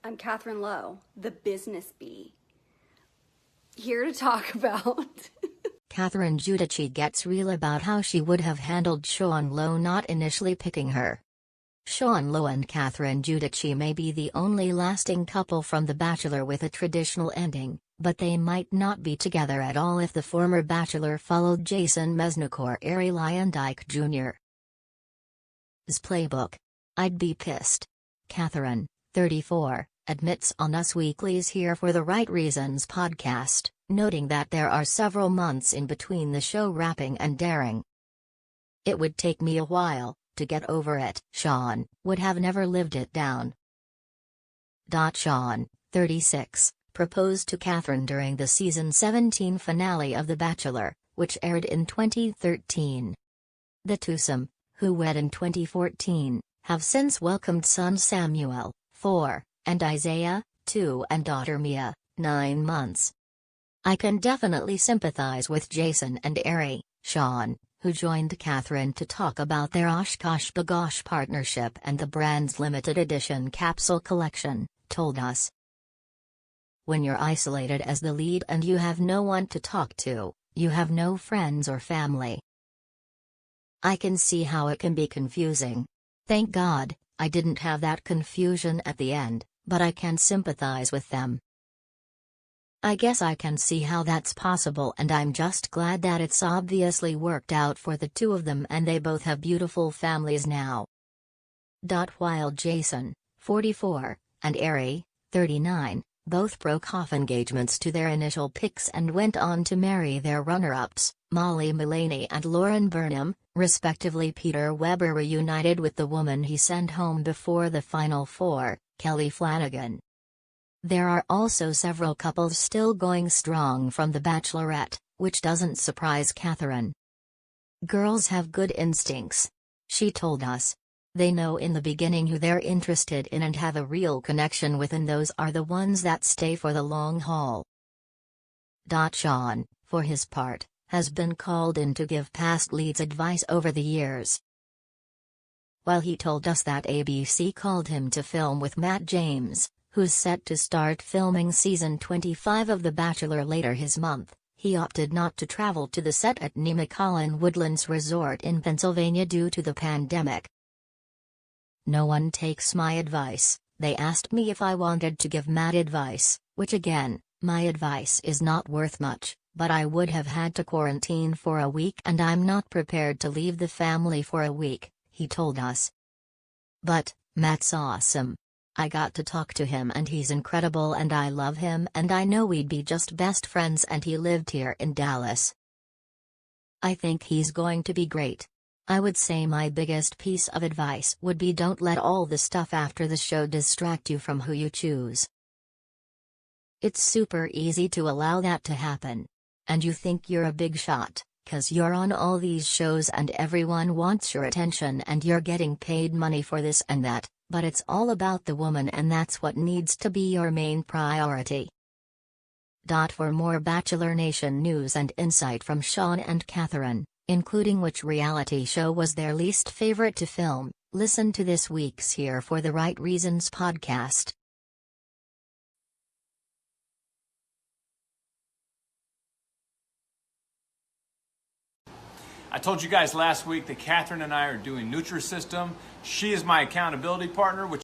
I'm Catherine Lowe, the business bee, here to talk about Catherine Giudici gets real about how she would have handled Sean Lowe not initially picking her. Sean Lowe and Catherine Giudici may be the only lasting couple from The Bachelor with a traditional ending, but they might not be together at all if the former Bachelor followed Jason Mesnick Ari Lyondike Jr.'s playbook. I'd be pissed. Catherine, 34, admits on Us Weekly's Here for the Right Reasons podcast, noting that there are several months in between the show wrapping and airing. It would take me a while to get over it. Sean would have never lived it down. Sean, 36, proposed to Catherine during the season 17 finale of The Bachelor, which aired in 2013. The twosome, who wed in 2014, have since welcomed son Samuel, 4, and Isaiah, 2, and daughter Mia, 9 months. I can definitely sympathize with Jason and Ari, Sean, who joined Catherine to talk about their OshKosh B'gosh partnership and the brand's limited edition capsule collection, told us. When you're isolated as the lead and you have no one to talk to, you have no friends or family. I can see how it can be confusing. Thank God, I didn't have that confusion at the end, but I can sympathize with them. I guess I can see how that's possible, and I'm just glad that it's obviously worked out for the two of them and they both have beautiful families now. While Jason, 44, and Ari, 39, both broke off engagements to their initial picks and went on to marry their runner-ups, Molly Mullaney and Lauren Burnham, respectively. Peter Weber reunited with the woman he sent home before the Final Four, Kelly Flanagan. There are also several couples still going strong from The Bachelorette, which doesn't surprise Catherine. Girls have good instincts, she told us. They know in the beginning who they're interested in and have a real connection with, and those are the ones that stay for the long haul. Sean, for his part, has been called in to give past leads advice over the years. While he told us that ABC called him to film with Matt James, who's set to start filming season 25 of The Bachelor later this month, he opted not to travel to the set at Nemacolin Woodlands Resort in Pennsylvania due to the pandemic. No one takes my advice. They asked me if I wanted to give Matt advice, which again, my advice is not worth much, but I would have had to quarantine for a week and I'm not prepared to leave the family for a week, he told us. But, Matt's awesome. I got to talk to him and he's incredible and I love him and I know we'd be just best friends, and he lived here in Dallas. I think he's going to be great. I would say my biggest piece of advice would be don't let all the stuff after the show distract you from who you choose. It's super easy to allow that to happen. And you think you're a big shot, 'cause you're on all these shows and everyone wants your attention and you're getting paid money for this and that, but it's all about the woman and that's what needs to be your main priority. For more Bachelor Nation news and insight from Sean and Catherine, including which reality show was their least favorite to film, listen to this week's Here for the Right Reasons podcast. I told you guys last week that Catherine and I are doing Nutrisystem. She is my accountability partner, which